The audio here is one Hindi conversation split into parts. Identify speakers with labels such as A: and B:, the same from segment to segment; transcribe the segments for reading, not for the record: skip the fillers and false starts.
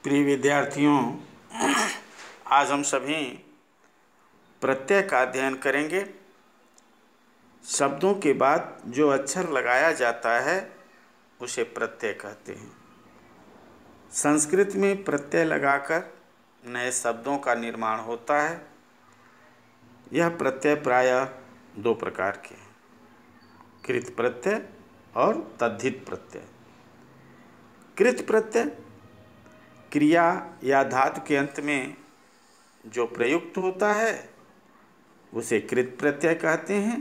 A: प्रिय विद्यार्थियों, आज हम सभी प्रत्यय का अध्ययन करेंगे। शब्दों के बाद जो अक्षर लगाया जाता है उसे प्रत्यय कहते हैं। संस्कृत में प्रत्यय लगाकर नए शब्दों का निर्माण होता है। यह प्रत्यय प्रायः दो प्रकार के हैं, कृत प्रत्यय और तद्धित प्रत्यय। कृत प्रत्यय क्रिया या धातु के अंत में जो प्रयुक्त होता है उसे कृत प्रत्यय कहते हैं।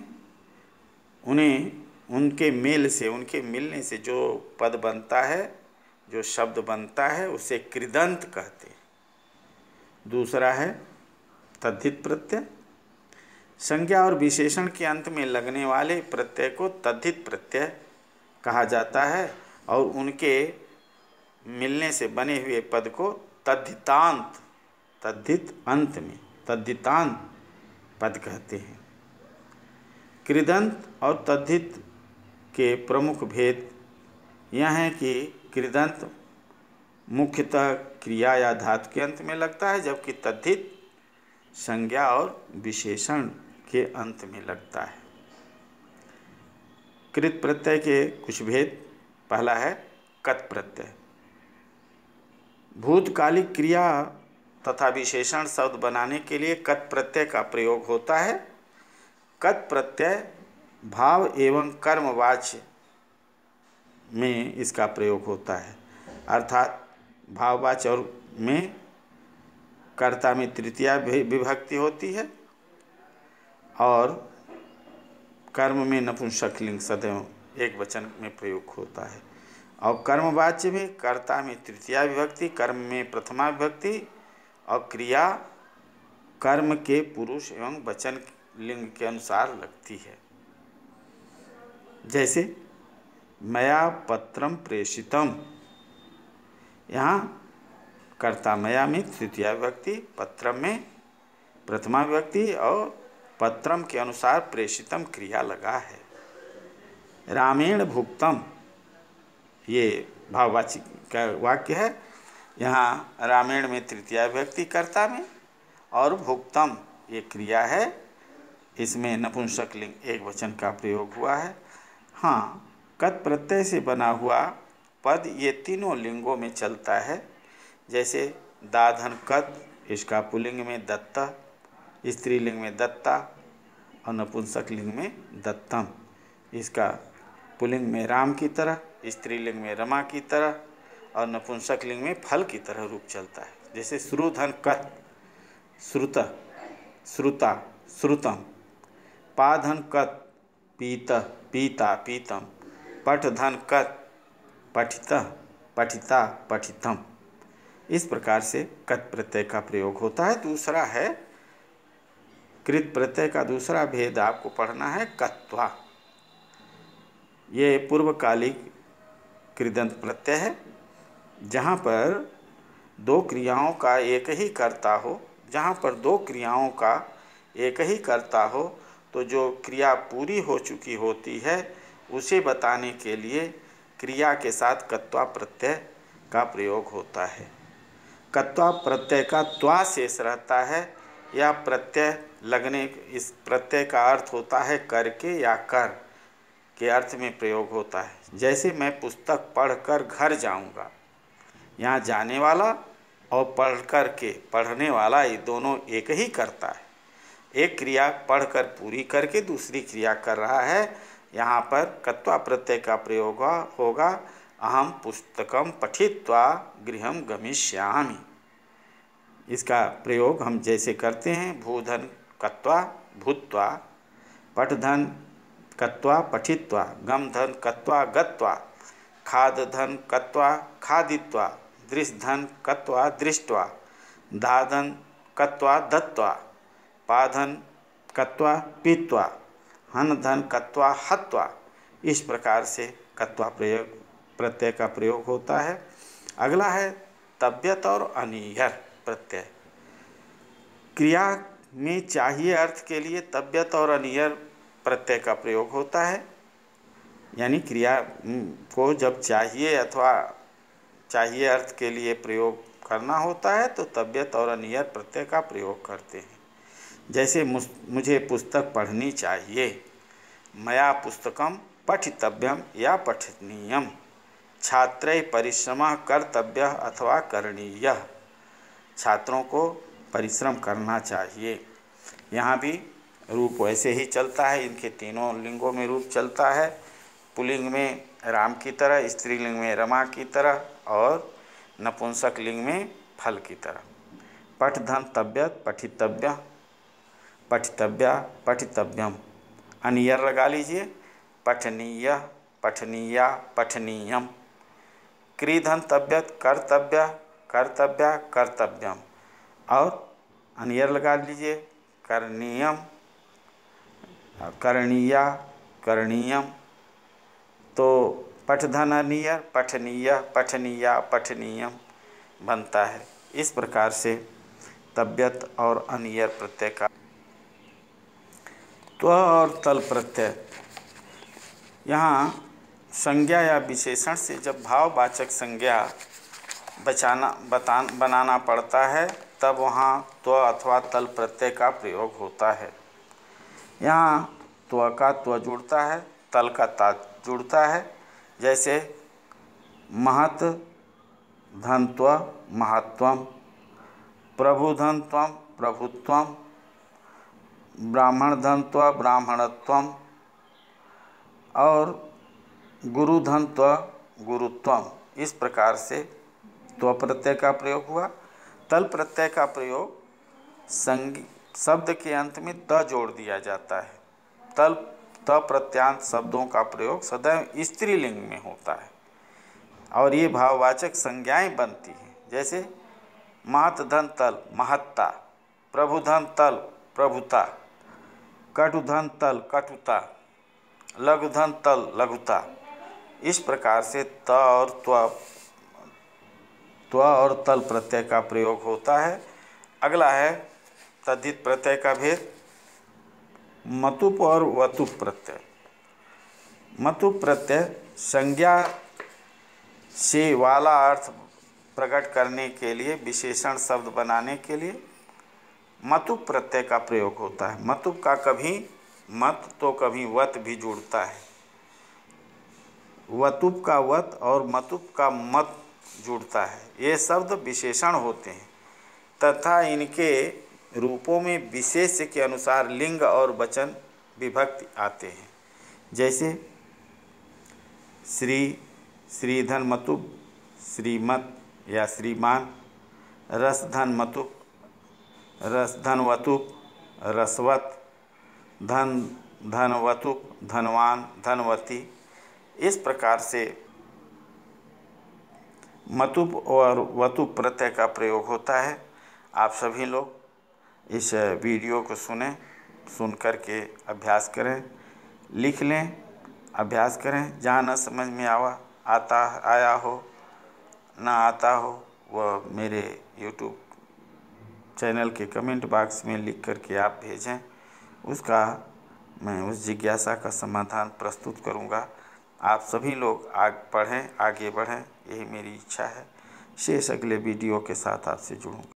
A: उन्हें उनके मेल से, उनके मिलने से जो पद बनता है, जो शब्द बनता है, उसे कृदंत कहते हैं। दूसरा है तद्धित प्रत्यय। संज्ञा और विशेषण के अंत में लगने वाले प्रत्यय को तद्धित प्रत्यय कहा जाता है और उनके मिलने से बने हुए पद को तद्धितांत, तद्धित अंत में तद्धितांत पद कहते हैं। कृदंत और तद्धित के प्रमुख भेद यह है कि कृदंत मुख्यतः क्रिया या धातु के अंत में लगता है, जबकि तद्धित संज्ञा और विशेषण के अंत में लगता है। कृत प्रत्यय के कुछ भेद। पहला है कत प्रत्यय। भूतकालिक क्रिया तथा विशेषण शब्द बनाने के लिए कत प्रत्यय का प्रयोग होता है। कत प्रत्यय भाव एवं कर्मवाच्य में इसका प्रयोग होता है, अर्थात भाववाच्य और में कर्ता में तृतीया विभक्ति होती है और कर्म में नपुंसकलिंग सदैव एक वचन में प्रयोग होता है। और कर्मवाच्य में कर्ता में तृतीया विभक्ति, कर्म में प्रथमा विभक्ति और क्रिया कर्म के पुरुष एवं वचन लिंग के अनुसार लगती है। जैसे मया पत्रम प्रेषितम, यहाँ कर्ता मया में तृतीया विभक्ति, पत्रम में प्रथमा विभक्ति और पत्रम के अनुसार प्रेषितम क्रिया लगा है। रामेण भुक्तम, ये भाववाची का वाक्य है। यहाँ रामेण में तृतीया विभक्ति कर्ता में और भुक्तम ये क्रिया है, इसमें नपुंसकलिंग एक वचन का प्रयोग हुआ है। हाँ, कत प्रत्यय से बना हुआ पद ये तीनों लिंगों में चलता है। जैसे दाधन कत, इसका पुल्लिंग में दत्ता, स्त्रीलिंग में दत्ता और नपुंसकलिंग में दत्तम। इसका पुल्लिंग में राम की तरह, स्त्रीलिंग में रमा की तरह और नपुंसकलिंग में फल की तरह रूप चलता है। जैसे श्रुधन कत, श्रुत, श्रुता, श्रुतम। पाधन कत, पीत, पीता, पीतम। पठधन कत, पठित, पठिता, पठितम। इस प्रकार से कत प्रत्यय का प्रयोग होता है। दूसरा है कृत प्रत्यय का दूसरा भेद आपको पढ़ना है कत्वा। ये पूर्वकालिक कृदंत प्रत्यय है, जहाँ पर दो क्रियाओं का एक ही कर्ता हो। जहाँ पर दो क्रियाओं का एक ही कर्ता हो तो जो क्रिया पूरी हो चुकी होती है उसे बताने के लिए क्रिया के साथ कत्वा प्रत्यय का प्रयोग होता है। कत्वा प्रत्यय का त्वा शेष रहता है। यह प्रत्यय लगने, इस प्रत्यय का अर्थ होता है करके या कर के अर्थ में प्रयोग होता है। जैसे मैं पुस्तक पढ़कर घर जाऊंगा, यहाँ जाने वाला और पढ़कर के पढ़ने वाला ये दोनों एक ही करता है। एक क्रिया पढ़कर पूरी करके दूसरी क्रिया कर रहा है। यहाँ पर कत्वा प्रत्यय का प्रयोग होगा अहम पुस्तकम पठित्वा गृहम गमिष्यामि। इसका प्रयोग हम जैसे करते हैं भूधन कत्वा भूत्वा, पठधन कत्वा पठित्वा, गमधन कत्वा गत्वा, खादधन कत्वा खादित्वा, दृशधन कत्वा दृष्ट्वा, दाधन कत्वा दत्वा, पाधन कत्वा पीत्वा, हनधन कत्वा हत्वा। इस प्रकार से कत्वा प्रत्यय का प्रयोग होता है। अगला है तव्यत और अनियर प्रत्यय। क्रिया में चाहिए अर्थ के लिए तव्यत और अनियर प्रत्यय का प्रयोग होता है। यानी क्रिया को जब चाहिए अथवा चाहिए अर्थ के लिए प्रयोग करना होता है तो तबियत और अनियर प्रत्यय का प्रयोग करते हैं। जैसे मुझे पुस्तक पढ़नी चाहिए, मया पुस्तकम पठितव्यम या पठनीयम, छात्रैः परिश्रमः कर्तव्यः अथवा करणीयः, छात्रों को परिश्रम करना चाहिए। यहाँ भी रूप वैसे ही चलता है, इनके तीनों लिंगों में रूप चलता है। पुल्लिंग में राम की तरह, स्त्रीलिंग में रमा की तरह और नपुंसक लिंग में फल की तरह। पठ धन तब्यत पठितव्य, पठितव्या पठितव्यम, अनियर लगा लीजिए, पठनीय पठनीया पठनीयम। क्री धन तब्यत कर्तव्य कर्तव्या कर्तव्यम, और अनियर लगा लीजिए, करणीयम करणीया करणीयम। तो पठधन अनियर पठनीय पठनीया पठनीयम बनता है। इस प्रकार से तब्यत और अनियर प्रत्यय का त्व और तल प्रत्यय, यहाँ संज्ञा या विशेषण से जब भाववाचक संज्ञा बनाना पड़ता है तब वहाँ त्व अथवा तल प्रत्यय का प्रयोग होता है। यहाँ त्व का त्व जुड़ता है, तल का ता जुड़ता है। जैसे महत धनत्व महत्वम, प्रभुधनत्वम प्रभुत्वम, ब्राह्मण धनत्व ब्राह्मणत्वम और गुरुधनत्व गुरुत्वम। इस प्रकार से त्व प्रत्यय का प्रयोग हुआ। तल प्रत्यय का प्रयोग शब्द के अंत में त जोड़ दिया जाता है। त प्रत्यांत शब्दों का प्रयोग सदैव स्त्रीलिंग में होता है और ये भाववाचक संज्ञाएं बनती हैं। जैसे महत धन तल महत्ता, प्रभुधन तल प्रभुता, कटुधन तल कटुता, लघुधन तल लघुता। इस प्रकार से त और तल प्रत्यय का प्रयोग होता है। अगला है तद्धित प्रत्यय का भेद, मतुप और वतुप प्रत्यय। मतुप प्रत्यय संज्ञा से वाला अर्थ प्रकट करने के लिए, विशेषण शब्द बनाने के लिए मतुप प्रत्यय का प्रयोग होता है। मतुप का कभी मत तो कभी वत भी जुड़ता है। वतुप का वत और मतुप का मत जुड़ता है। ये शब्द विशेषण होते हैं तथा इनके रूपों में विशेष के अनुसार लिंग और वचन विभक्ति आते हैं। जैसे श्री, श्रीधन मतुप, श्रीमत या श्रीमान, रसधन मतुप, रसधन वतुप, रसवत, धन धनवतुप, धनवान, धनवती। इस प्रकार से मतुप और वतुप प्रत्यय का प्रयोग होता है। आप सभी लोग इस वीडियो को सुन कर के अभ्यास करें, लिख लें, अभ्यास करें। जहाँ न समझ में आया हो, ना आता हो, वह मेरे YouTube चैनल के कमेंट बॉक्स में लिख कर के आप भेजें। उसका मैं उस जिज्ञासा का समाधान प्रस्तुत करूँगा। आप सभी लोग आगे बढ़ें, यही मेरी इच्छा है। शेष अगले वीडियो के साथ आपसे जुड़ूँगा।